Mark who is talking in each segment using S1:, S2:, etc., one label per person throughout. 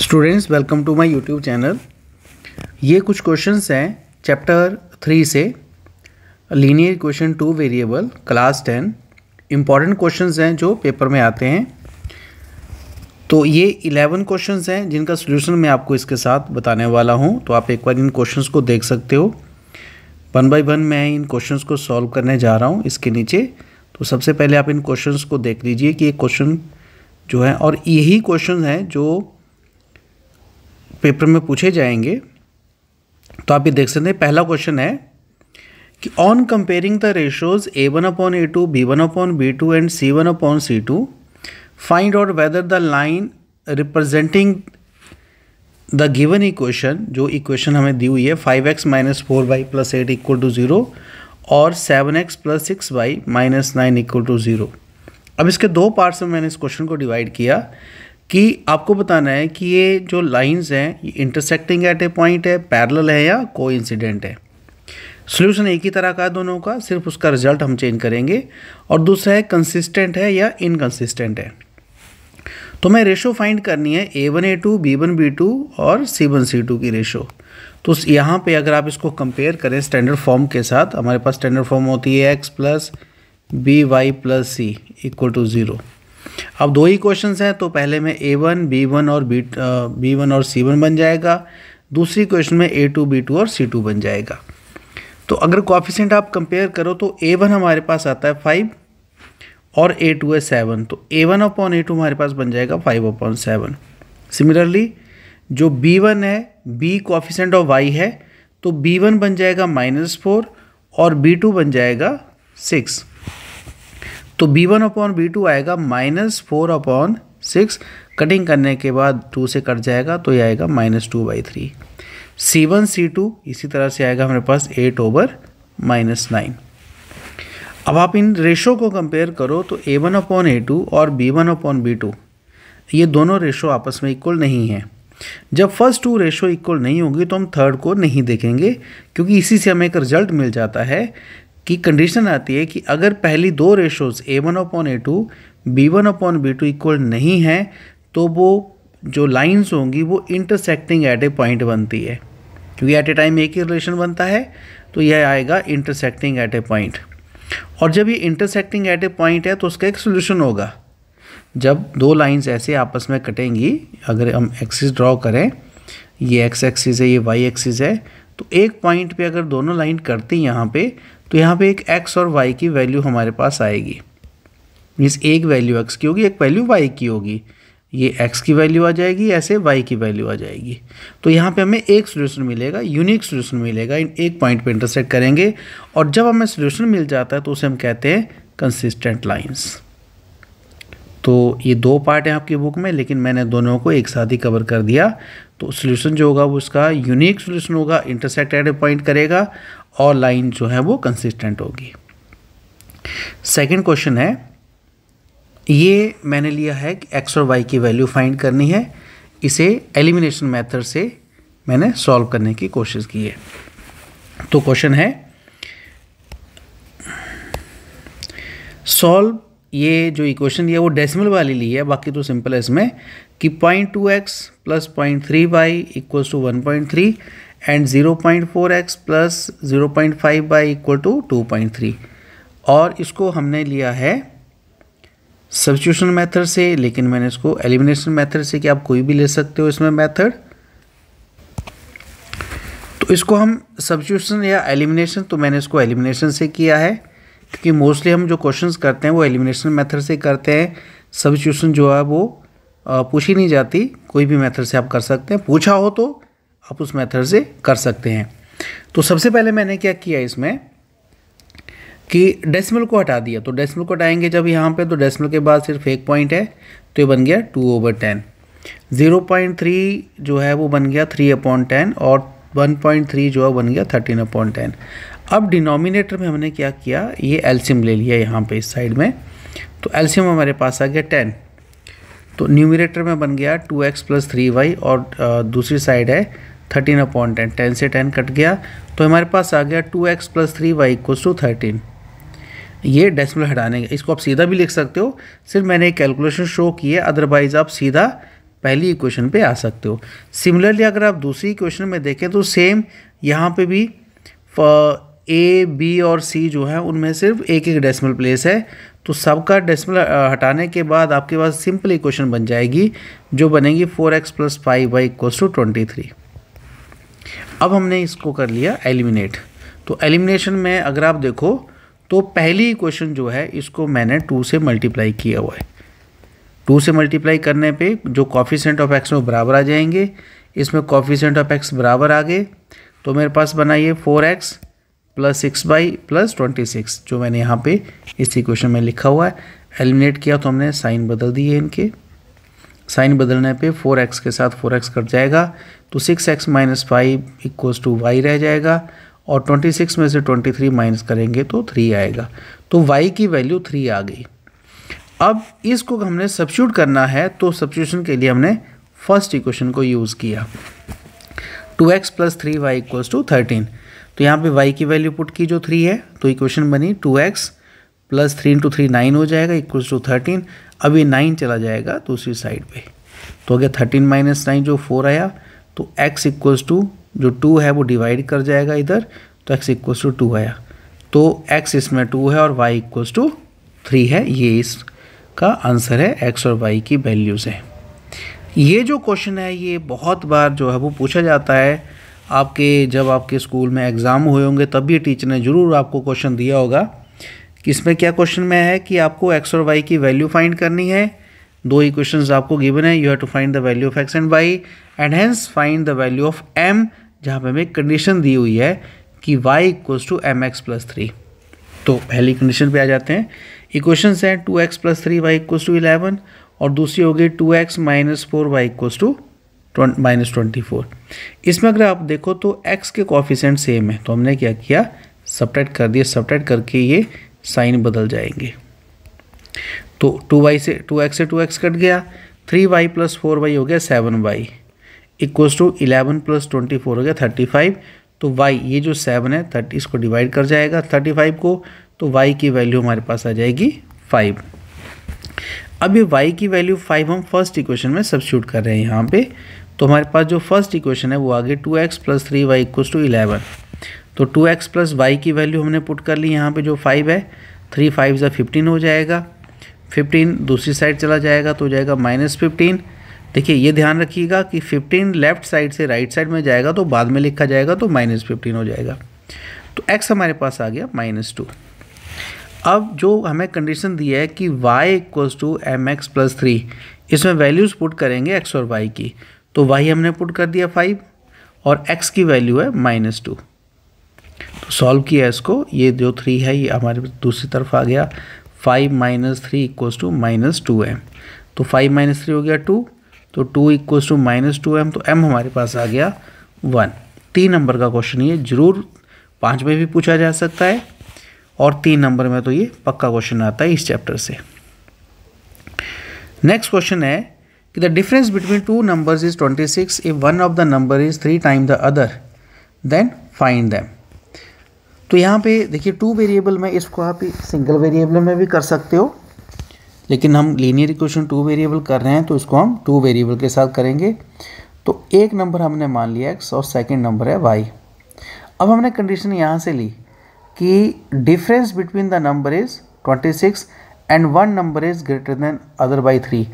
S1: Students welcome to my YouTube channel. ये कुछ questions हैं चैप्टर 3 से, linear equation 2 variable class 10। Important questions हैं जो पेपर में आते हैं। तो ये 11 क्वेश्चंस हैं जिनका सॉल्यूशन मैं आपको इसके साथ बताने वाला हूं। तो आप एक बार इन क्वेश्चंस को देख सकते हो। वन बाय वन मैं इन क्वेश्चंस को सॉल्व करने जा रहा हूँ इसके नीचे। तो सबसे पहले आप इन क्वेश्चंस को देख लीजिए कि ये क्वेश्चन जो है, और यही क्वेश्चन हैं जो पेपर में पूछे जाएंगे। तो आप ये देख सकते हैं। पहला क्वेश्चन है कि on comparing the ratios a1/a2, b1/b2 and c1/c2 find out whether the line representing the given equation, जो इक्वेशन हमें दी हुई है 5x - 4y + 8 = 0 और 7x + 6y - 9 = 0। अब इसके दो पार्ट्स में मैंने इस क्वेश्चन को डिवाइड किया कि आपको बताना है कि ये जो लाइंस हैं ये इंटरसेक्टिंग एट ए पॉइंट है, पैरेलल है या कोइंसिडेंट है। सॉल्यूशन एक ही तरह का है दोनों का, सिर्फ उसका रिजल्ट हम चेंज करेंगे। और दूसरा है कंसिस्टेंट है या इनकंसिस्टेंट है। तो मैं रेशो फाइंड करनी है a1a2, b1b2 और c1c2 की रेशो। तो यहाँ पे अगर आप इसको कंपेयर करें स्टैंडर्ड फॉर्म के साथ, हमारे पास स्टैंडर्ड फॉर्म होती है x + by + c = 0। अब दो ही क्वेश्चंस हैं, तो पहले में a1, b1 और c1 बन जाएगा। दूसरी क्वेश्चन में a2, b2 और c2 बन जाएगा। तो अगर कोएफिशिएंट आप कंपेयर करो तो a1 हमारे पास आता है 5 और a2 है 7। तो a1/a2 हमारे पास बन जाएगा 5/7। सिमिलरली जो b1 है, b कोएफिशिएंट ऑफ y है, तो b1 बन जाएगा -4 और b2 बन जाएगा 6। तो b1/b2 आएगा -4/6। कटिंग करने के बाद 2 से कट जाएगा तो ये आएगा -2/3। c1c2 इसी तरह से आएगा हमारे पास 8/9। अब आप इन रेशो को कंपेयर करो तो a1/a2 और b1/b2 ये दोनों रेशो आपस में इक्वल नहीं है। जब फर्स्ट टू रेशो इक्वल नहीं होगी तो हम थर्ड को नहीं देखेंगे, क्योंकि इसी से हमें एक रिजल्ट मिल जाता है कि कंडीशन आती है कि अगर पहली दो रेशोज a1/a2, b1/b2 इक्वल नहीं है तो वो जो लाइंस होंगी वो इंटरसेक्टिंग एट ए पॉइंट बनती है, क्योंकि एट ए टाइम एक ही रिलेशन बनता है। तो यह आएगा इंटरसेक्टिंग एट ए पॉइंट। और जब ये इंटरसेक्टिंग एट ए पॉइंट है तो उसका एक सोल्यूशन होगा। जब दो लाइंस ऐसे आपस में कटेंगी, अगर हम एक्सिस ड्रॉ करें, ये एक्स एक्सिस है, ये वाई एक्सिस है, तो एक पॉइंट पे अगर दोनों लाइन करती यहाँ पे, तो यहाँ पे एक x और y की वैल्यू हमारे पास आएगी। मीन्स एक वैल्यू x की होगी, एक वैल्यू y की होगी। ये x की वैल्यू आ जाएगी, ऐसे y की वैल्यू आ जाएगी। तो यहाँ पे हमें एक सोल्यूशन मिलेगा, यूनिक सोल्यूशन मिलेगा। इन एक पॉइंट पे इंटरसेक्ट करेंगे और जब हमें सोल्यूशन मिल जाता है तो उसे हम कहते हैं कंसिस्टेंट लाइन्स। तो ये दो पार्ट हैं आपकी बुक में, लेकिन मैंने दोनों को एक साथ ही कवर कर दिया। तो सोल्यूशन जो होगा वो उसका यूनिक सोल्यूशन होगा, इंटरसेक्ट एट ए पॉइंट करेगा और लाइन जो है वो कंसिस्टेंट होगी। सेकंड क्वेश्चन है, ये मैंने लिया है कि x और y की वैल्यू फाइंड करनी है। इसे एलिमिनेशन मेथड से मैंने सॉल्व करने की कोशिश की है। तो क्वेश्चन है सॉल्व, ये जो इक्वेशन लिया वो डेसिमल वाली ली है, बाकी तो सिंपल है इसमें कि 0.2x + 0.3y = 1.3 and 0.4x + 0.5y = 2.3। और इसको हमने लिया है सब्स्टिट्यूशन मेथड से, लेकिन मैंने इसको एलिमिनेशन मेथड से, कि आप कोई भी ले सकते हो इसमें मेथड। तो इसको हम सब्स्टिट्यूशन या एलिमिनेशन, तो मैंने इसको एलिमिनेशन से किया है, क्योंकि मोस्टली हम जो क्वेश्चंस करते हैं वो एलिमिनेशन मेथड से करते हैं। सब्स्टिट्यूशन जो है वो पूछी नहीं जाती, कोई भी मेथड से आप कर सकते हैं। पूछा हो तो आप उस मेथड से कर सकते हैं। तो सबसे पहले मैंने क्या किया इसमें कि डेसिमल को हटा दिया। तो डेसिमल को हटाएंगे जब यहाँ पे, तो डेसिमल के बाद सिर्फ एक पॉइंट है, तो ये बन गया 2/10। 0.3 जो है वो बन गया 3/10 और 1.3 जो है बन गया 13/10। अब डिनोमिनेटर में हमने क्या किया, ये एलसीएम ले लिया यहाँ पे इस साइड में। तो एलसीएम हमारे पास आ गया 10। तो न्यूमरेटर में बन गया 2x + 3y और दूसरी साइड है 13/10। 10 से 10 कट गया तो हमारे पास आ गया 2x + 3y = 13। ये डेसिमल हटाने का, इसको आप सीधा भी लिख सकते हो, सिर्फ मैंने एक कैलकुलेशन शो की है, अदरवाइज आप सीधा पहली इक्वेशन पे आ सकते हो। सिमिलरली अगर आप दूसरी इक्वेशन में देखें तो सेम यहाँ पे भी ए बी और सी जो है उनमें सिर्फ एक एक डेसिमल प्लेस है, तो सबका डेसिमल हटाने के बाद आपके पास सिंपल इक्वेशन बन जाएगी जो बनेगी 4x + 5y = 23। अब हमने इसको कर लिया एलिमिनेट। तो एलिमिनेशन में अगर आप देखो तो पहली इक्वेशन जो है इसको मैंने 2 से मल्टीप्लाई किया हुआ है। 2 से मल्टीप्लाई करने पे जो कोफिशिएंट ऑफ x में बराबर आ जाएंगे, इसमें कोफिशिएंट ऑफ x बराबर आ गए, तो मेरे पास बना ये 4x + 6y + 26 जो मैंने यहाँ पे इस इक्वेशन में लिखा हुआ है। एलिमिनेट किया तो हमने साइन बदल दिए, इनके साइन बदलने पे 4x के साथ 4x कट जाएगा, तो 6x - 5 = y रह जाएगा, और 26 में से 23 माइनस करेंगे तो 3 आएगा, तो y की वैल्यू 3 आ गई। अब इसको हमने सब्स्टिट्यूट करना है, तो सब्स्टिट्यूशन के लिए हमने फर्स्ट इक्वेशन को यूज़ किया, 2x + 3y = 13। तो यहाँ पे y की वैल्यू पुट की जो 3 है, तो इक्वेशन बनी 2x + 3 × 3 9 हो जाएगा = 13। अब ये 9 चला जाएगा दूसरी साइड पे, तो अगर 13 - 9 जो 4 आया, तो x = जो 2 है वो डिवाइड कर जाएगा इधर, तो x = 2 आया, तो x इसमें 2 है और y = 3 है। ये इसका आंसर है, x और y की वैल्यूज़ हैं। ये जो क्वेश्चन है ये बहुत बार जो है वो पूछा जाता है आपके, जब आपके स्कूल में एग्ज़ाम हुए होंगे तब भी टीचर ने ज़रूर आपको क्वेश्चन दिया होगा कि इसमें क्या क्वेश्चन में है कि आपको x और y की वैल्यू फाइंड करनी है। 2 इक्वेशंस आपको गिवन है, you have to find the value of x and y and hence find the value of m, जहाँ पे हमें कंडीशन दी हुई है कि y = mx + 3। तो पहली कंडीशन पे आ जाते हैं। इक्वेशंस हैं 2x + 3y = 11 और दूसरी हो गई 2x - 4y = -24। इसमें अगर आप देखो तो x के कोफिशिएंट सेम है, तो हमने क्या किया, सब्ट्रैक्ट कर दिया, सब्ट्रैक्ट करके ये साइन बदल जाएंगे, तो 2x से 2x कट गया, 3y + 4y हो गया 7y = 11 + 24 हो गया 35। तो y ये जो 7 है 30 इसको डिवाइड कर जाएगा 35 को, तो y की वैल्यू हमारे पास आ जाएगी 5। अब ये y की वैल्यू 5 हम फर्स्ट इक्वेशन में सब्स्टिट्यूट कर रहे हैं यहाँ पे, तो हमारे पास जो फर्स्ट इक्वेशन है वो आ गई 2x + 3y = 11। तो 2x + y की वैल्यू हमने पुट कर ली यहाँ पे, जो 5 है, 3 5 = 15 हो जाएगा, 15 दूसरी साइड चला जाएगा तो हो जाएगा -15। देखिए ये ध्यान रखिएगा कि 15 लेफ्ट साइड से राइट साइड में जाएगा तो बाद में लिखा जाएगा तो -15 हो जाएगा, तो x हमारे पास आ गया -2। अब जो हमें कंडीशन दी है कि y = mx + 3, इसमें वैल्यूज़ पुट करेंगे x और y की, तो y हमने पुट कर दिया 5 और x की वैल्यू है -2। तो सॉल्व किया इसको, ये जो 3 है ये हमारे दूसरी तरफ आ गया, 5 - 3 = -2m, तो 5 - 3 हो गया 2, तो 2 = -2m, तो m हमारे पास आ गया 1। 3 नंबर का क्वेश्चन ये जरूर 5 में भी पूछा जा सकता है, और 3 नंबर में तो ये पक्का क्वेश्चन आता है इस चैप्टर से। नेक्स्ट क्वेश्चन है कि the difference between 2 numbers is 26 if one of the number is 3 time the other, then find them. तो यहाँ पे देखिए 2 वेरिएबल में, इसको आप सिंगल वेरिएबल में भी कर सकते हो, लेकिन हम लीनियर इक्वेशन 2 वेरिएबल कर रहे हैं तो इसको हम 2 वेरिएबल के साथ करेंगे। तो एक नंबर हमने मान लिया x और सेकंड नंबर है y। अब हमने कंडीशन यहाँ से ली कि difference between the number is 26 and one number is greater than other by 3।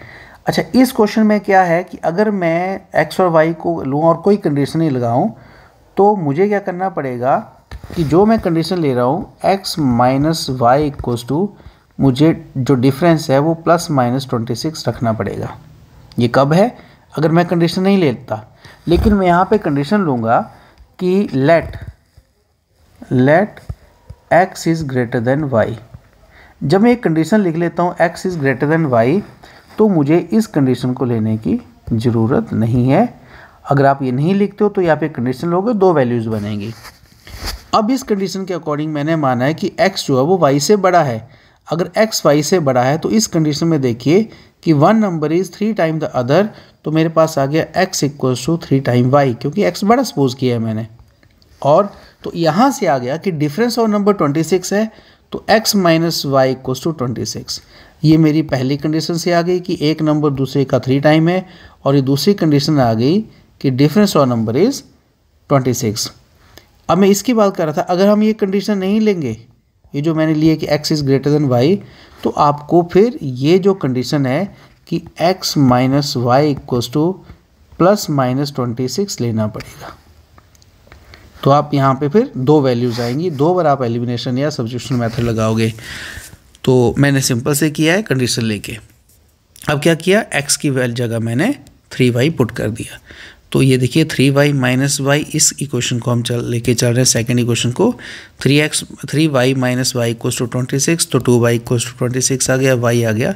S1: अच्छा, इस क्वेश्चन में क्या है कि अगर मैं x और y को लूँ और कोई कंडीशन नहीं लगाऊँ, तो मुझे क्या करना पड़ेगा कि जो मैं कंडीशन ले रहा हूँ x - y = मुझे जो डिफरेंस है वो +-26 रखना पड़ेगा। ये कब है, अगर मैं कंडीशन नहीं लेता, लेकिन मैं यहाँ पे कंडीशन लूँगा कि let x is greater than y। जब मैं एक कंडीशन लिख लेता हूँ x is greater than y, तो मुझे इस कंडीशन को लेने की ज़रूरत नहीं है। अगर आप ये नहीं लिखते हो तो यहाँ पे कंडीशन लोगे, 2 वैल्यूज़ बनेंगी। अब इस कंडीशन के अकॉर्डिंग मैंने माना है कि x जो है वो y से बड़ा है। अगर x y से बड़ा है तो इस कंडीशन में देखिए कि one number is 3 time the other, तो मेरे पास आ गया x = 3 टाइम y, क्योंकि x बड़ा सपोज किया है मैंने। और तो यहाँ से आ गया कि डिफरेंस ऑफ नंबर 26 है, तो x - y = 26। ये मेरी पहली कंडीशन से आ गई कि एक नंबर दूसरे का 3 टाइम है, और ये दूसरी कंडीशन आ गई कि डिफरेंस ऑफ नंबर इज़ 26। अब मैं इसकी बात कर रहा था, अगर हम ये कंडीशन नहीं लेंगे, ये जो मैंने लिए कि x is greater than y, तो आपको फिर ये जो कंडीशन है कि x minus Y equals to plus minus 26 लेना पड़ेगा। तो आप यहाँ पे फिर दो वैल्यूज़ आएंगी, दो बार आप एलिमिनेशन या सब्स्टिट्यूशन मेथड लगाओगे। तो मैंने सिंपल से किया है कंडीशन लेके। अब क्या किया, x की वैल्यू जगह मैंने 3y पुट कर दिया। तो ये देखिए 3y माइनस वाई, इस इक्वेशन को हम लेके चल रहे हैं सेकेंड इक्वेशन को। 3y minus Y equals to 26, तो 2y इक्वल्स टू 26 आ गया, y आ गया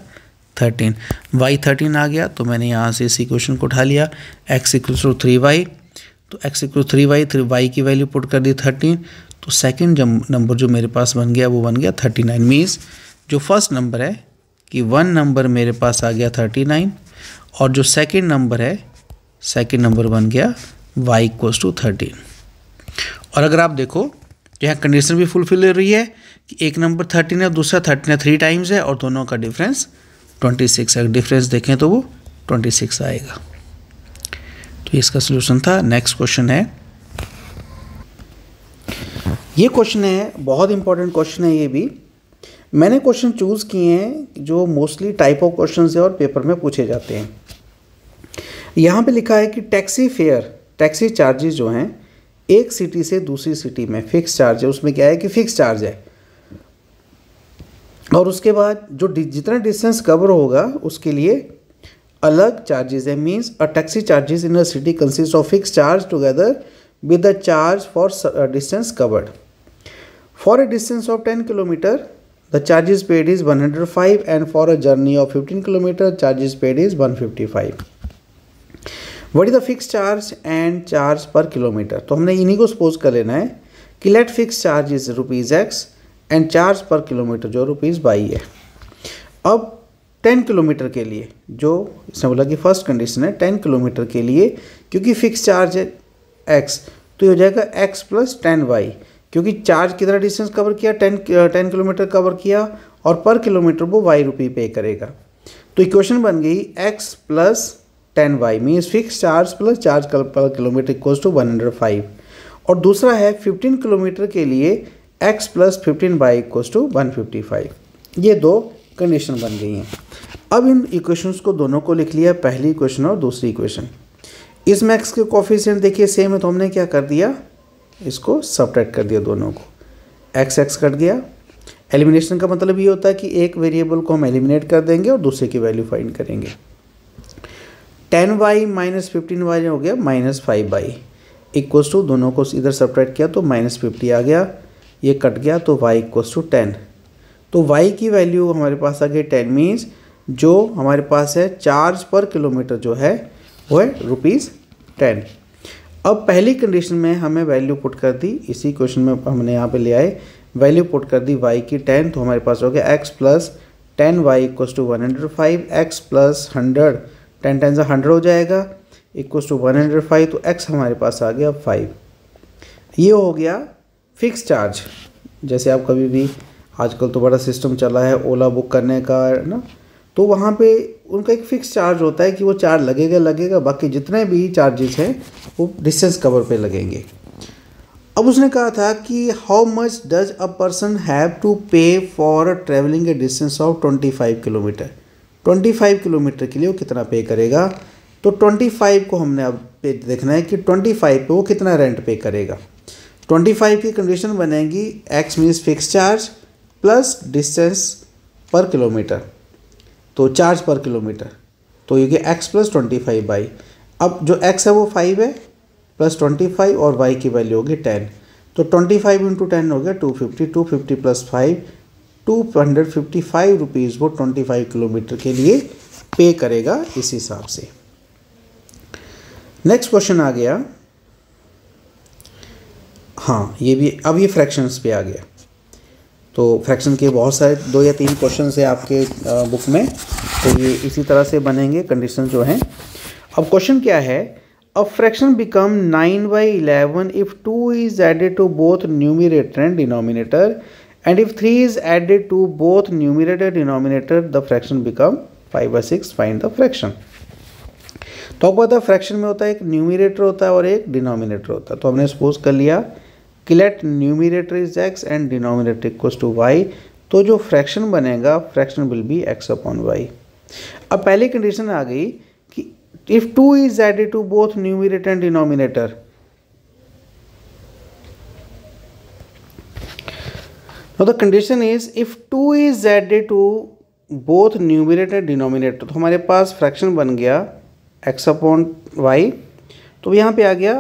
S1: 13, y 13 आ गया। तो मैंने यहाँ से इस इक्वेशन को उठा लिया, x इक्वल्स टू 3y, तो x इक्वल 3y, y की वैल्यू पुट कर दी 13। तो सेकेंड नंबर जो मेरे पास बन गया वो बन गया 39। मीन्स जो फर्स्ट नंबर है कि 1 नंबर मेरे पास आ गया 39, और जो सेकेंड नंबर है, सेकेंड नंबर बन गया y इक्वल्स टू 13। और अगर आप देखो यहाँ कंडीशन भी फुलफिल हो रही है कि एक नंबर 13 है, दूसरा 13 है, 3 टाइम्स है, और दोनों का डिफरेंस 26 है। डिफरेंस देखें तो वो 26 आएगा। तो इसका सलूशन था। नेक्स्ट क्वेश्चन है, ये क्वेश्चन है बहुत इंपॉर्टेंट क्वेश्चन है। ये भी मैंने क्वेश्चन चूज़ किए हैं जो मोस्टली टाइप ऑफ क्वेश्चन है और पेपर में पूछे जाते हैं। यहाँ पे लिखा है कि टैक्सी फेयर, टैक्सी चार्जेस जो हैं एक सिटी से दूसरी सिटी में फिक्स चार्ज है। उसमें क्या है कि फिक्स चार्ज है, और उसके बाद जो जितना डिस्टेंस कवर होगा उसके लिए अलग चार्जेस है। Means a taxi charges in a city consist of fix charge together with the charge for distance covered. For a distance of 10 kilometre the charges paid is 105, and for a journey of 15 kilometre charges paid is 155। What is the fix charge and charge per kilometre. तो हमने इन्हीं को suppose कर लेना है कि let fix charge is ₹x and charge per kilometre जो ₹y है। अब 10 किलोमीटर के लिए, जो इसने बोला कि फर्स्ट कंडीशन है 10 किलोमीटर के लिए, क्योंकि फिक्स चार्ज है x, तो ये हो जाएगा x प्लस 10y, क्योंकि चार्ज कितना डिस्टेंस कवर किया, 10 किलोमीटर कवर किया, और पर किलोमीटर वो y रुपये पे करेगा। तो इक्वेशन बन गई x plus 10y, means fix charge plus charge per kilometre equals to 105। और दूसरा है 15 किलोमीटर के लिए x plus 15y equals to 155। ये दो कंडीशन बन गई हैं। अब इन इक्वेशंस को दोनों को लिख लिया, पहली इक्वेशन और दूसरी इक्वेशन। इसमें x के कोफिशिएंट देखिए सेम है, तो हमने क्या कर दिया, इसको सब्ट्रैक्ट कर दिया दोनों को, x कट गया। एलिमिनेशन का मतलब ये होता है कि एक वेरिएबल को हम एलिमिनेट कर देंगे और दूसरे की वैल्यू फाइंड करेंगे। 10y माइनस 15y हो गया -5y इक्वल्स टू, दोनों को इधर सब्ट्रैक्ट किया तो -50 आ गया, ये कट गया तो y इक्वल्स टू 10। तो y की वैल्यू हमारे पास आ गई 10। मीन्स जो हमारे पास है चार्ज पर किलोमीटर जो है वो है ₹10। अब पहली कंडीशन में हमें वैल्यू पुट कर दी, इसी क्वेश्चन में हमने यहाँ पे ले आए, वैल्यू पुट कर दी y की 10, तो हमारे पास हो गया x plus 10y equals to 105, x plus 100, 10 times 100 हो जाएगा इक्वल्स टू 105, तो x हमारे पास आ गया 5। ये हो गया फिक्स चार्ज। जैसे आप कभी भी, आजकल तो बड़ा सिस्टम चला है ओला बुक करने का ना, तो वहाँ पे उनका एक फ़िक्स चार्ज होता है कि वो चार्ज लगेगा, बाकी जितने भी चार्जेस हैं वो डिस्टेंस कवर पे लगेंगे। अब उसने कहा था कि how much does a person have to pay for travelling a distance of 25 kilometre. 25 kilometre के लिए वो कितना पे करेगा। तो 25 को हमने अब पे देखना है कि 25 पे वो कितना रेंट पे करेगा। 25 की कंडीशन बनेगी x means fix charge plus distance पर किलोमीटर, तो चार्ज पर किलोमीटर, तो ये x प्लस 25y। अब जो x है वो 5 है प्लस 25 और y की वैल्यू होगी 10, तो 25 इंटू 10 हो गया 250, 250 प्लस 5 255 रुपीज़ वो 25 किलोमीटर के लिए पे करेगा इस हिसाब से। नेक्स्ट क्वेश्चन आ गया, हाँ ये भी, अब ये फ्रैक्शंस पे आ गया। तो फ्रैक्शन के बहुत सारे 2 या 3 क्वेश्चन है आपके बुक में, तो ये इसी तरह से बनेंगे कंडीशन जो हैं। अब क्वेश्चन क्या है, a fraction become 9/11 if 2 is added to both numerator and denominator and if 3 is added to both numerator denominator the fraction become 5/6, find the fraction. तो आपको पता है फ्रैक्शन में होता है एक न्यूमिनेटर होता है और एक डिनोमिनेटर होता है। तो हमने सपोज कर लिया कि let numerator is x and denominator equals to y, तो जो फ्रैक्शन बनेगा फ्रैक्शन विल बी x/y। अब पहली कंडीशन आ गई कि if 2 is added to both numerator and denominator, now the condition is if 2 is added to both numerator denominator, तो हमारे पास फ्रैक्शन बन गया x/y। तो यहाँ पे आ गया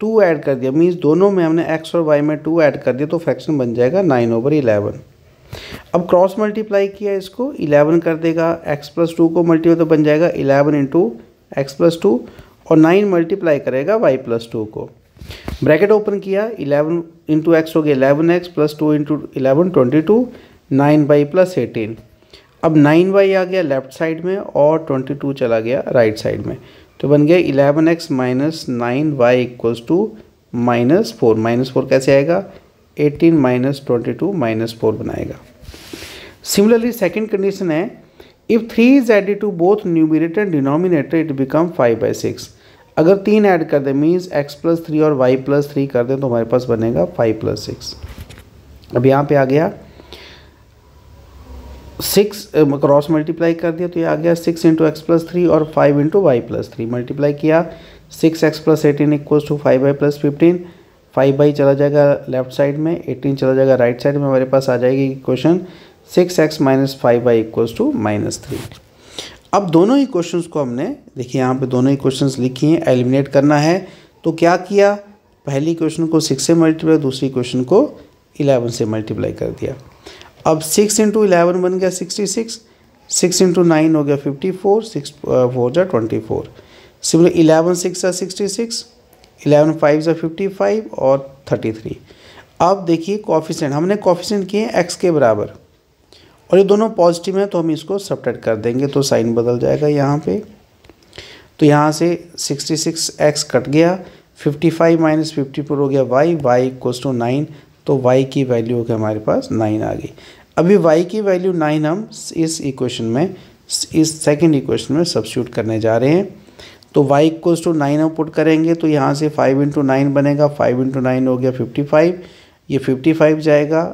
S1: 2 ऐड कर दिया, मीन्स दोनों में हमने x और y में 2 ऐड कर दिया, तो फ्रैक्शन बन जाएगा 9/11। अब क्रॉस मल्टीप्लाई किया, इसको 11 कर देगा, x+2 को मल्टीप्लाई तो बन जाएगा 11 इंटू x+2 और 9 मल्टीप्लाई करेगा y+2 को। ब्रैकेट ओपन किया, 11 इंटू एक्स हो गया 11x plus 2 into 11 22, 9y plus 18। अब 9y आ गया लेफ्ट साइड में और 22 चला गया राइट साइड में, तो बन गया 11x minus 9y equals to -4। -4 कैसे आएगा? 18 माइनस 22 -4 बनाएगा। सिमिलरली सेकेंड कंडीशन है if 3 is added to both numerator and denominator it become 5/6। अगर 3 ऐड कर दे मीन्स x+3 और y+3 कर दें तो हमारे पास बनेगा 5+6। अब यहाँ पे आ गया 6 क्रॉस मल्टीप्लाई कर दिया, तो ये आ गया 6 इंटू x+3 और 5 इंटू y+3 मल्टीप्लाई किया, 6x + 18 equals to 5y + 15। 5y चला जाएगा लेफ्ट साइड में, 18 चला जाएगा राइट साइड में, हमारे पास आ जाएगी equation 6x - 5y equals to -3। अब दोनों ही क्वेश्चंस को हमने देखिए यहाँ पे दोनों ही क्वेश्चंस लिखी हैं, एलिमिनेट करना है। तो क्या किया, पहली क्वेश्चन को 6 से मल्टीप्लाई, दूसरी क्वेश्चन को 11 से मल्टीप्लाई कर दिया। अब 6 इंटू 11 बन गया 66, 6 इंटू 9 हो गया 54, 6 4 जा 24। सिमिलर 11 6 जा 66, 11 5 जा 55 और 33। अब देखिए कोएफिशिएंट हमने कोएफिशिएंट किए हैं x के बराबर और ये दोनों पॉजिटिव हैं, तो हम इसको सब्ट्रैक्ट कर देंगे तो साइन बदल जाएगा यहाँ पे। तो यहाँ से 66x कट गया, 55 माइनस 54 हो गया y इक्वल्स टू 9, तो y की वैल्यू हो गया हमारे पास 9 आ गई। अभी y की वैल्यू 9 हम इस इक्वेशन में, इस सेकंड इक्वेशन में सब्स्टिट्यूट करने जा रहे हैं। तो y इक्वल्स टू 9 हम पुट करेंगे, तो यहाँ से 5 इंटू 9 बनेगा, 5 इंटू 9 हो गया 55, ये 55 जाएगा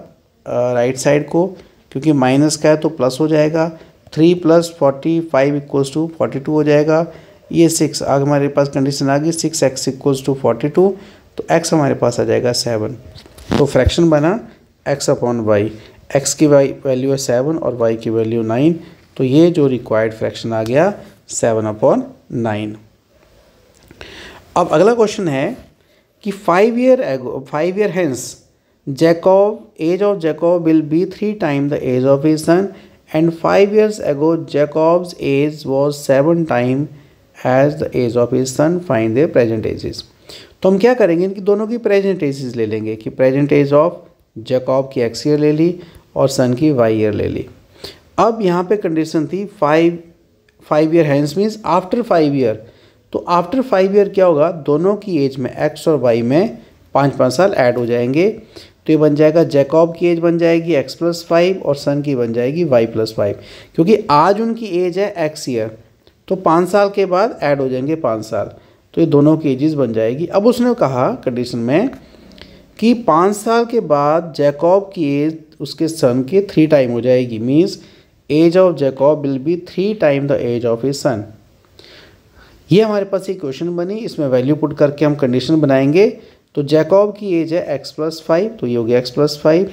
S1: राइट साइड को, क्योंकि माइनस का है तो प्लस हो जाएगा, 3 + 45 इक्वल्स टू 42 हो जाएगा। ये 6 आगे हमारे पास कंडीशन आ गई 6x इक्वल्स टू 42, तो x हमारे पास आ जाएगा 7। तो फ्रैक्शन बना x/y, x की वैल्यू है 7 और y की वैल्यू 9, तो ये जो रिक्वायर्ड फ्रैक्शन आ गया 7/9। अब अगला क्वेश्चन है कि 5 year hence age of Jacob will be 3 times the age of his son, and 5 years ago Jacob's age was 7 times as the age of his son. Find their present ages. तो हम क्या करेंगे, इनकी दोनों की present ages ले लेंगे कि प्रेजेंट एज ऑफ जैकब की x ईयर ले ली और सन की y ईयर ले ली। अब यहाँ पे कंडीशन थी 5 year hence means after 5 year. तो आफ्टर 5 ईयर क्या होगा, दोनों की एज में x और y में 5-5 साल ऐड हो जाएंगे, तो ये बन जाएगा जैकब की एज बन जाएगी x+5 और सन की बन जाएगी y+5। क्योंकि आज उनकी एज है x ईयर, तो 5 साल के बाद ऐड हो जाएंगे 5 साल, तो ये दोनों की एजेस बन जाएगी। अब उसने कहा कंडीशन में कि 5 साल के बाद जैकब की एज उसके सन के 3 टाइम हो जाएगी, means age of Jacob will be 3 time the age of his son. ये हमारे पास एक क्वेश्चन बनी, इसमें वैल्यू पुट करके हम कंडीशन बनाएंगे। तो जैकब की एज है x+5, तो ये हो गया x+5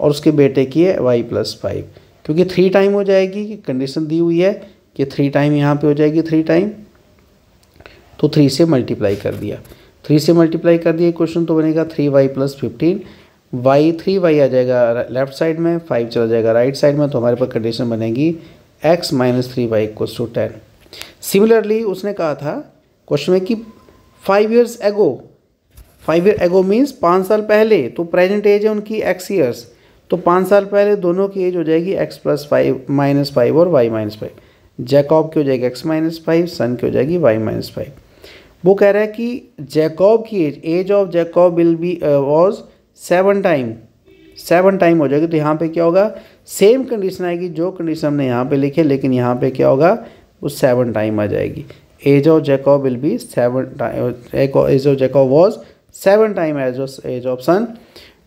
S1: और उसके बेटे की है y+5, क्योंकि 3 टाइम हो जाएगी, कंडीशन दी हुई है कि 3 टाइम यहाँ पे हो जाएगी 3 टाइम, तो 3 से मल्टीप्लाई कर दिया, 3 से मल्टीप्लाई कर दिया क्वेश्चन, तो बनेगा 3y + 15, 3y आ जाएगा लेफ्ट साइड में, 5 चला जाएगा राइट साइड में, तो हमारे पास कंडीशन बनेगी x - 3y = 10। सिमिलरली उसने कहा था क्वेश्चन में कि 5 years ago, 5 year ago means 5 साल पहले, तो प्रेजेंट एज है उनकी x ईयर्स, तो 5 साल पहले दोनों की एज हो जाएगी x+5 - 5 और y - 5। जैकब की हो जाएगी x - 5, सन की हो जाएगी y - 5। वो कह रहा है कि जैकब की age of Jacob will be was 7 time 7 time हो जाएगी। तो यहाँ पे क्या होगा, सेम कंडीशन आएगी जो कंडीशन हमने यहाँ पे लिखे, लेकिन यहाँ पे क्या होगा, वो 7 टाइम आ जाएगी। Age of Jacob will be 7 time, age of Jacob was 7 time age of son.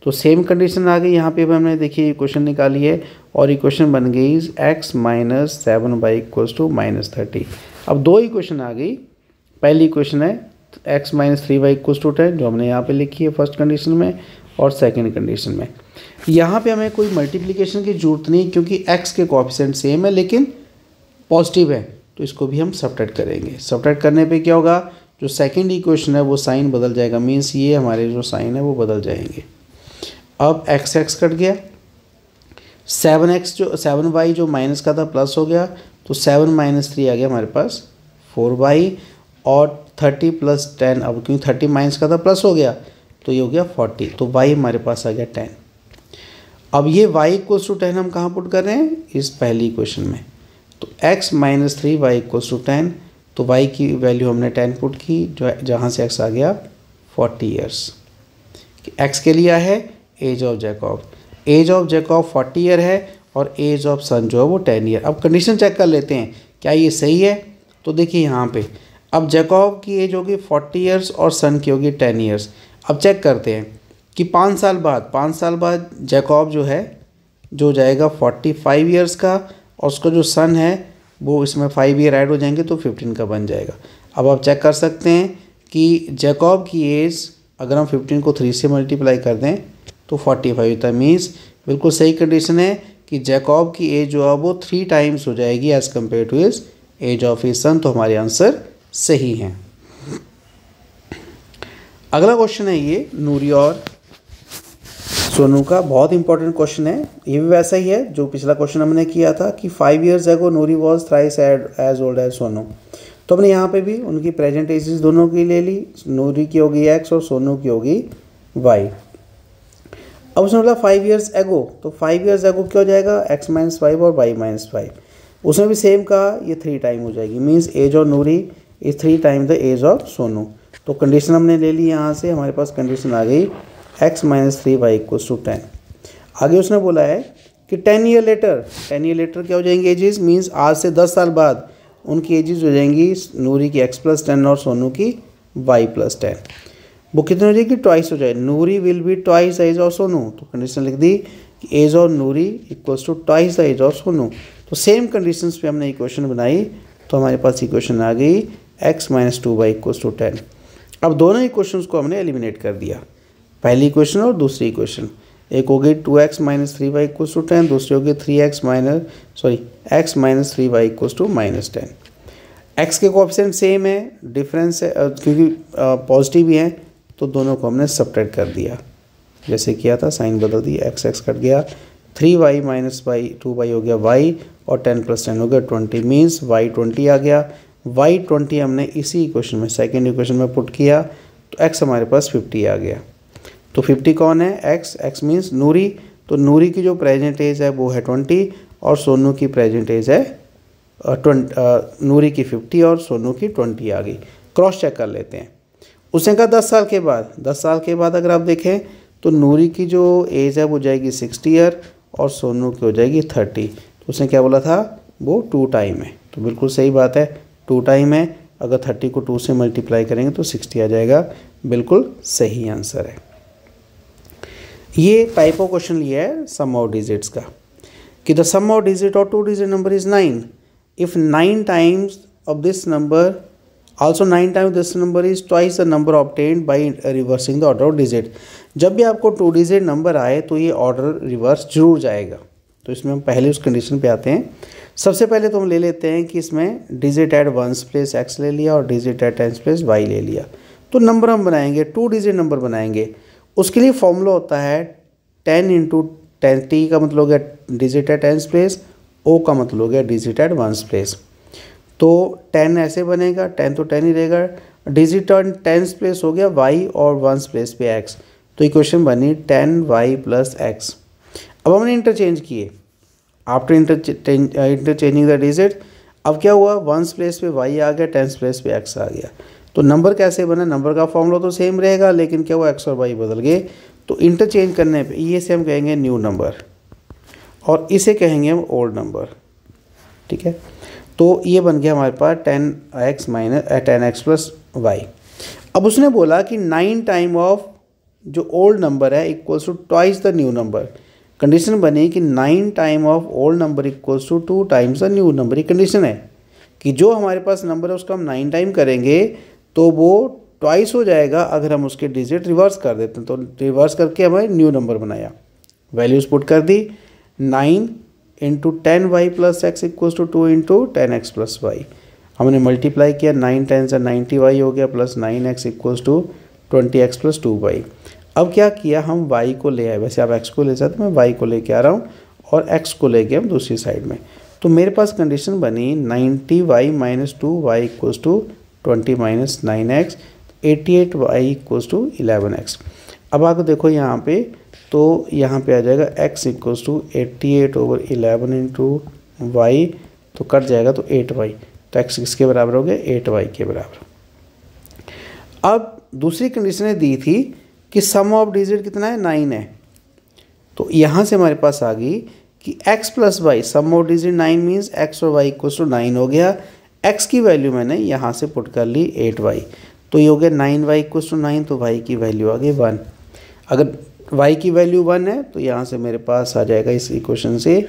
S1: तो सेम कंडीशन आ गई। यहाँ पे भी हमने देखिए इक्वेशन निकाली है और इक्वेशन बन गई x minus 7y equals to -30। अब दो इक्वेशन आ गई। पहली इक्वेशन है x minus 3y equals to 10 जो हमने यहाँ पे लिखी है फर्स्ट कंडीशन में, और सेकंड कंडीशन में यहाँ पे हमें कोई मल्टीप्लिकेशन की जरूरत नहीं क्योंकि x के कोएफिशिएंट सेम है लेकिन पॉजिटिव है, तो इसको भी हम सब्ट्रैक्ट करेंगे। सब्ट्रैक्ट करने पे क्या होगा, जो सेकंड इक्वेशन है वो साइन बदल जाएगा, मीन्स ये हमारे जो साइन है वो बदल जाएंगे। अब x कट गया, 7y जो माइनस का था प्लस हो गया, तो 7 माइनस 3 आ गया हमारे पास 4y, और 30 प्लस 10, अब क्योंकि 30 माइनस का था प्लस हो गया तो ये हो गया 40, तो y हमारे पास आ गया 10। अब ये y इक्वल्स टू 10 हम कहाँ पुट कर रहे हैं, इस पहली इक्वेशन में। तो x minus 3y equals to 10, तो y की वैल्यू हमने 10 पुट की, जो जहाँ से x आ गया 40 ईयर्स। x के लिए है age of Jacob, age of Jacob 40 year है और एज ऑफ सन जो है वो 10 ईयर। अब कंडीशन चेक कर लेते हैं क्या ये सही है। तो देखिए यहाँ पे अब जैकब की एज होगी 40 ईयर्स और सन की होगी 10 ईयर्स। अब चेक करते हैं कि 5 साल बाद जैकब जो है जो जाएगा 45 ईयर्स का, और उसका जो सन है वो इसमें 5 ईयर ऐड हो जाएंगे तो 15 का बन जाएगा। अब आप चेक कर सकते हैं कि जैकब की एज अगर हम 15 को 3 से मल्टीप्लाई कर दें तो 45 होता है। मीन्स बिल्कुल सही कंडीशन है कि जैकब की एज जो है वो 3 टाइम्स हो जाएगी as compare to his age of his son. तो हमारे आंसर सही हैं। अगला क्वेश्चन है ये नूरी और सोनू का, बहुत इंपॉर्टेंट क्वेश्चन है। ये भी वैसा ही है जो पिछला क्वेश्चन हमने किया था कि 5 years ago Nuri was thrice as old as Sonu. तो हमने यहाँ पे भी उनकी प्रेजेंट एजेस दोनों की ले ली, नूरी की होगी x और सोनू की होगी y। अब उसने बोला 5 years ago, तो 5 years ago क्या हो जाएगा, x माइनस 5 और y माइनस 5। उसने भी सेम कहा, ये 3 टाइम हो जाएगी। Means age of Nuri is 3 time the age of Sonu. तो कंडीशन हमने ले ली, यहाँ से हमारे पास कंडीशन आ गई x minus 3y equals to 10। आगे उसने बोला है कि 10 ईयर लेटर क्या हो जाएंगे एजेस, मीन्स आज से 10 साल बाद उनकी एजेस हो जाएंगी नूरी की x प्लस 10 और सोनू की y प्लस 10। वो कितनी हो जाएगी, ट्वाइस हो जाए। Noori will be twice age of Sonu, तो कंडीशन लिख दी कि age of Noori equals to twice the age of Sonu. तो सेम कंडीशंस पे हमने इक्वेशन बनाई, तो हमारे पास इक्वेशन आ गई x minus 2y equals to 10। अब दोनों इक्वेशंस को हमने एलिमिनेट कर दिया, पहली इक्वेशन और दूसरी इक्वेशन। एक हो गई 2x minus 3y equals to 10, दूसरी हो गई x minus 3y equals to -10। x के कोएफिशिएंट सेम है, डिफरेंस है क्योंकि पॉजिटिव ही है, तो दोनों को हमने सब्ट्रैक्ट कर दिया जैसे किया था, साइन बदल दी, x कट गया, 3y माइनस 2y हो गया y, और 10 प्लस 10 हो गया 20। मीन्स y 20 आ गया। y 20 हमने इसी इक्वेशन में सेकेंड इक्वेशन में पुट किया, तो x हमारे पास 50 आ गया। तो 50 कौन है, x मीन्स नूरी। तो नूरी की जो प्रेजेंट एज है वो है 20 और सोनू की प्रेजेंट एज है नूरी की 50 और सोनू की 20 आ गई। क्रॉस चेक कर लेते हैं। उसने कहा 10 साल के बाद अगर आप देखें तो नूरी की जो एज है वो जाएगी 60 ईयर और सोनू की हो जाएगी 30। तो उसने क्या बोला था, वो 2 टाइम है। तो बिल्कुल सही बात है, 2 टाइम है। अगर 30 को 2 से मल्टीप्लाई करेंगे तो 60 आ जाएगा, बिल्कुल सही आंसर है। ये टाइप ऑफ क्वेश्चन लिया है सम ऑफ डिजिट्स का, कि द सम ऑफ डिजिट और 2 digit number is 9 if 9 times of this number also 9 times this number is twice the number obtained by reversing the order of digit. जब भी आपको 2 digit number आए तो ये order reverse जरूर जाएगा। तो इसमें हम पहले उस कंडीशन पे आते हैं। सबसे पहले तो हम ले लेते हैं कि इसमें डिजिट एट 1 प्लेस x ले लिया और डिजिट एट 10 प्लेस y ले लिया। तो नंबर हम बनाएंगे, 2 डिजिट नंबर बनाएंगे। उसके लिए फॉर्मूला होता है 10 इंटू 10, t का मतलब हो गया डिजिट एट 10 प्लेस, o का मतलब हो गया डिजिट एट 1 प्लेस। तो 10 ऐसे बनेगा, 10 तो 10 ही रहेगा, डिजिट ऑन 10 प्लेस हो गया y और 1 प्लेस पे x। तो इक्वेशन बनी 10y प्लस x। अब हमने इंटरचेंज किए, आफ्टर इंटरचेंजिंग द डिजिट। अब क्या हुआ, 1 प्लेस पे y आ गया, 10 प्लेस पे x आ गया। तो नंबर कैसे बना, नंबर का फॉर्मूला तो सेम रहेगा, लेकिन क्या हुआ x और y बदल गए। तो इंटरचेंज करने पे ये से हम कहेंगे न्यू नंबर और इसे कहेंगे हम ओल्ड नंबर, ठीक है। तो ये बन गया हमारे पास 10x प्लस वाई। अब उसने बोला कि 9 टाइम ऑफ जो ओल्ड नंबर है equals to twice the new number. Condition बनी कि 9 time of old number equals to 2 times the new number. ये कंडीशन है कि जो हमारे पास नंबर है उसका हम 9 टाइम करेंगे तो वो ट्वाइस हो जाएगा अगर हम उसके डिजिट रिवर्स कर देते हैं। तो रिवर्स करके हमें न्यू नंबर बनाया, वैल्यूज़ पुट कर दी। 9 into 10y plus X equals to 2 into 10x plus Y. हमने मल्टीप्लाई किया, 9 10 90y हो गया plus 9x equals to 20x plus 2y। अब क्या किया, हम y को ले आए। वैसे आप x को ले सकते, मैं y को लेके आ रहा हूँ और x को लेके हम दूसरी साइड में। तो मेरे पास कंडीशन बनी 90y minus 2y equals to 20 minus 9x, 88y equals to 11x। अब आप देखो यहाँ पे, तो यहाँ पे आ जाएगा x equals to 88 over 11 into Y, तो कट जाएगा तो 8y। तो x किसके बराबर हो गया, 8y के बराबर। अब दूसरी कंडीशन दी थी कि सम ऑफ डिजिट कितना है, 9 है। तो यहाँ से हमारे पास आ गई कि x plus Y, sum of digit 9 means x और y इक्वल्स टू 9 हो गया। x की वैल्यू मैंने यहाँ से पुट कर ली 8y, तो ये हो गया 9y इक्वल्स टू 9, तो y की वैल्यू आ गई 1। अगर y की वैल्यू 1 है तो यहाँ से मेरे पास आ जाएगा इस इक्वेशन से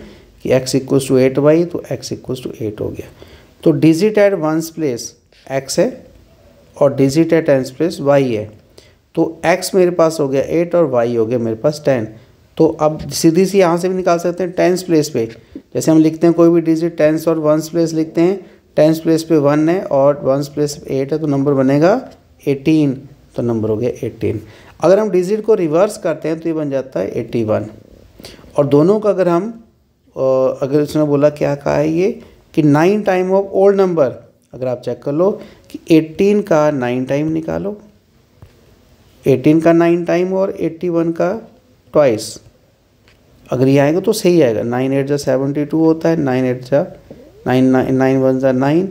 S1: कि x इक्वल्स टू 8y, तो x इक्वल्स टू 8 हो गया। तो digit at ones place x है और digit at tens place y है। तो x मेरे पास हो गया 8 और y हो गया मेरे पास 10। तो अब सीधी सी यहाँ से भी निकाल सकते हैं टेंस प्लेस पे। जैसे हम लिखते हैं कोई भी डिजिट टेंस और वंस प्लेस लिखते हैं, टेंस प्लेस पे 1 है और वंस प्लेस 8 है, तो नंबर बनेगा 18, तो नंबर हो गया 18। अगर हम डिजिट को रिवर्स करते हैं तो ये बन जाता है 81। और दोनों का अगर हम अगर उसने बोला क्या कहा है ये कि 9 टाइम ऑफ ओल्ड नंबर, अगर आप चेक कर लो कि 18 का 9 टाइम निकालो, 18 का 9 टाइम और 81 का ट्वाइस, अगर ये आएगा तो सही आएगा। 9 8 जा 72 होता है, 9 8 जा 9 1 जा 9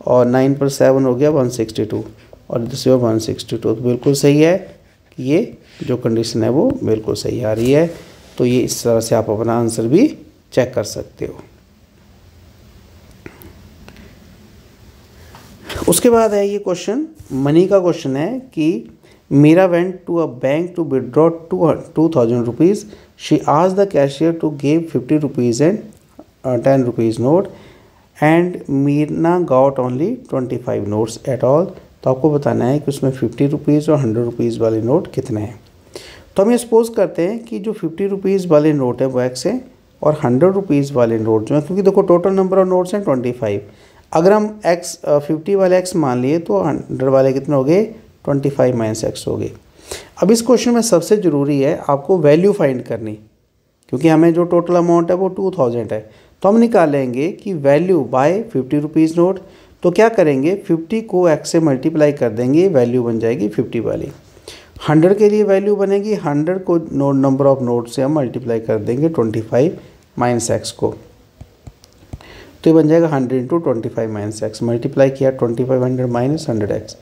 S1: और 9 पर 7 हो गया 162 और दूसरे 162, तो बिल्कुल सही है कि ये जो कंडीशन है वो बिल्कुल सही आ रही है। तो ये इस तरह से आप अपना आंसर भी चेक कर सकते हो। उसके बाद है ये क्वेश्चन, मनी का क्वेश्चन है कि Meera went to a bank to withdraw 2000 rupees. She asked the cashier to give 50 rupees and 10 rupees note and Meena got only 25 notes at all. तो आपको बताना है कि उसमें 50 रुपीज़ और 100 रुपीज़ वाले नोट कितने हैं। तो हम ये सपोज करते हैं कि जो 50 रुपीज़ वाले नोट है वो x है और 100 रुपीज़ वाले नोट जो है, क्योंकि देखो टोटल नंबर ऑफ नोट्स हैं 25। अगर हम x 50 वाले x मान लिए तो 100 वाले कितने हो गए, 25 माइनस x हो गए। अब इस क्वेश्चन में सबसे ज़रूरी है आपको वैल्यू फाइंड करनी, क्योंकि हमें जो टोटल अमाउंट है वो 2000 है। तो हम निकालेंगे कि वैल्यू बाय 50 रुपीज़ नोट। तो क्या करेंगे, 50 को x से मल्टीप्लाई कर देंगे, वैल्यू बन जाएगी 50 वाली। 100 के लिए वैल्यू बनेगी, 100 को नंबर ऑफ नोट से हम मल्टीप्लाई कर देंगे 25 माइनस x को, तो ये बन जाएगा 100 इंटू 25 माइनस x। मल्टीप्लाई किया 2500 माइनस 100x।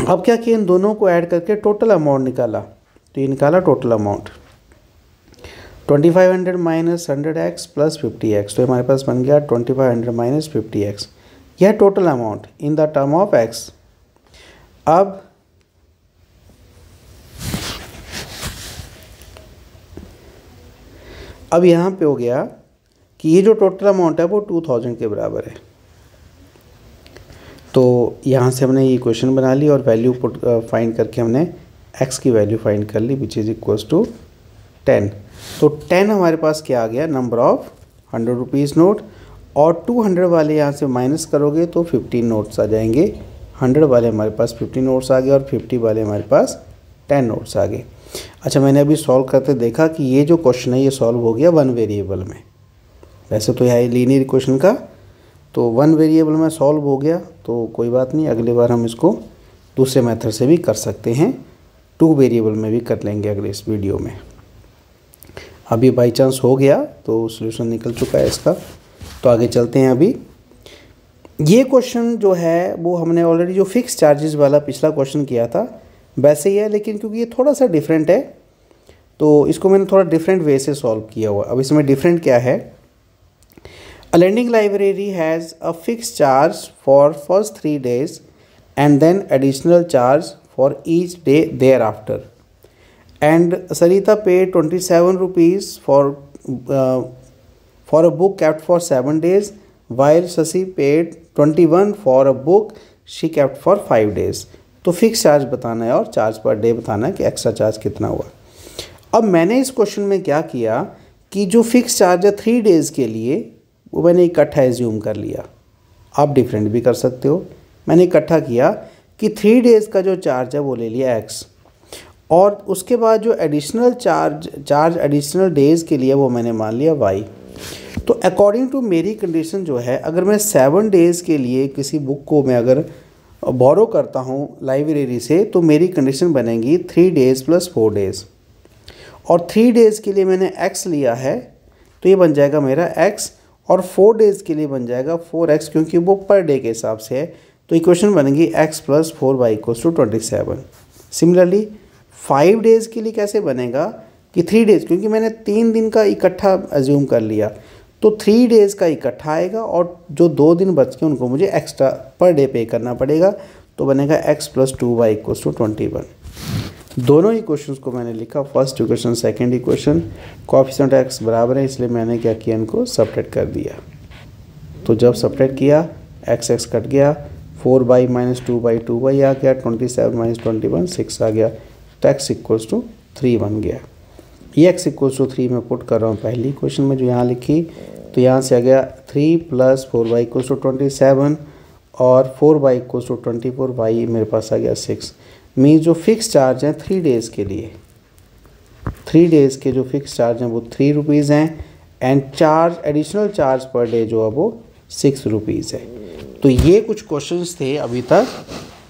S1: अब क्या किया, इन दोनों को ऐड करके टोटल अमाउंट निकाला। तो ये निकाला total amount 2500 minus 100x plus 50x। तो हमारे पास बन गया 2500 माइनस 50x। यह total amount in the term of x। अब यहाँ पे हो गया कि ये जो टोटल अमाउंट है वो 2000 के बराबर है। तो यहाँ से हमने ये इक्वेशन बना ली और वैल्यू पुट फाइंड करके हमने x की वैल्यू फाइंड कर ली विच इज़ इक्वल्स टू 10। तो 10 हमारे पास क्या आ गया, नंबर ऑफ 100 रुपीज़ नोट, और 200 वाले यहाँ से माइनस करोगे तो 15 नोट्स आ जाएंगे। 100 वाले हमारे पास 50 नोट्स आ गए और 50 वाले हमारे पास 10 नोट्स आ गए। अच्छा, मैंने अभी सॉल्व करते देखा कि ये जो क्वेश्चन है ये सॉल्व हो गया 1 वेरिएबल में। वैसे तो यह है लीनियर इक्वेशन का, तो 1 वेरिएबल में सॉल्व हो गया तो कोई बात नहीं, अगली बार हम इसको दूसरे मेथड से भी कर सकते हैं, 2 वेरिएबल में भी कर लेंगे अगले इस वीडियो में। अभी बाई चांस हो गया तो सॉल्यूशन निकल चुका है इसका। तो आगे चलते हैं। अभी ये क्वेश्चन जो है वो हमने ऑलरेडी जो फिक्स चार्जेस वाला पिछला क्वेश्चन किया था, वैसे ही है, लेकिन क्योंकि ये थोड़ा सा डिफरेंट है तो इसको मैंने थोड़ा डिफरेंट वे से सॉल्व किया हुआ। अब इसमें डिफरेंट क्या है, a lending library has a fix charge for first 3 days and then additional charge for each day thereafter, and Sarita paid 27 rupees for a book kept for 7 days while Sasi paid 21 for a book she kept for 5 days। तो fix charge बताना है और charge per day बताना है कि extra charge कितना हुआ। अब मैंने इस क्वेश्चन में क्या किया कि जो फिक्स चार्ज है 3 days के लिए वो मैंने इकट्ठा एज्यूम कर लिया। आप डिफरेंट भी कर सकते हो। मैंने इकट्ठा किया कि 3 days का जो चार्ज है वो ले लिया x, और उसके बाद जो एडिशनल चार्ज एडिशनल डेज़ के लिए वो मैंने मान लिया y। तो अकॉर्डिंग टू मेरी कंडीशन जो है, अगर मैं 7 days के लिए किसी बुक को मैं अगर बोरो करता हूँ लाइब्रेरी से, तो मेरी कंडीशन बनेगी 3 days + 4 days, और 3 days के लिए मैंने x लिया है तो ये बन जाएगा मेरा x, और 4 days के लिए बन जाएगा 4x, क्योंकि वो पर डे के हिसाब से है। तो इक्वेशन बनेगी x + 4y = 27। सिमिलरली 5 days के लिए कैसे बनेगा कि 3 days, क्योंकि मैंने 3 दिन का इकट्ठा एज्यूम कर लिया, तो 3 days का इकट्ठा आएगा और जो 2 दिन बच के उनको मुझे एक्स्ट्रा पर डे पे करना पड़ेगा। तो बनेगा x + 2y = 21। दोनों इक्वेशंस को मैंने लिखा, first equation second equation, coefficient x बराबर है इसलिए मैंने क्या किया, इनको सब्ट्रैक्ट कर दिया। तो जब सब्ट्रैक्ट किया x कट गया, 4y - 2y 2y आ गया, 27 - 21 6 आ गया, तो x = 3 बन गया। ये x = 3 में पुट कर रहा हूँ पहली इक्वेशन में जो यहाँ लिखी, तो यहाँ से आ गया 3 + 4y = 27 और 4y = 24, y मेरे पास आ गया 6। मीन्स जो फिक्स चार्ज हैं 3 days के लिए, 3 days के जो फिक्स चार्ज हैं वो 3 रुपीज़ हैं, and charge additional charge per day जो है वो 6 रुपीज़ है। तो ये कुछ क्वेश्चंस थे अभी तक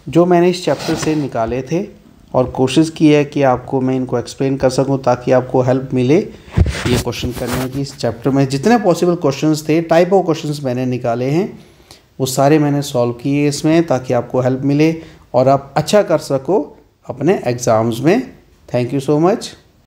S1: जो मैंने इस चैप्टर से निकाले थे, और कोशिश की है कि आपको मैं इनको एक्सप्लेन कर सकूं ताकि आपको हेल्प मिले ये क्वेश्चन करने की। इस चैप्टर में जितने पॉसिबल क्वेश्चंस थे, टाइप ऑफ क्वेश्चंस मैंने निकाले हैं, वो सारे मैंने सॉल्व किए इसमें ताकि आपको हेल्प मिले और आप अच्छा कर सको अपने एग्ज़ाम्स में। Thank you so much.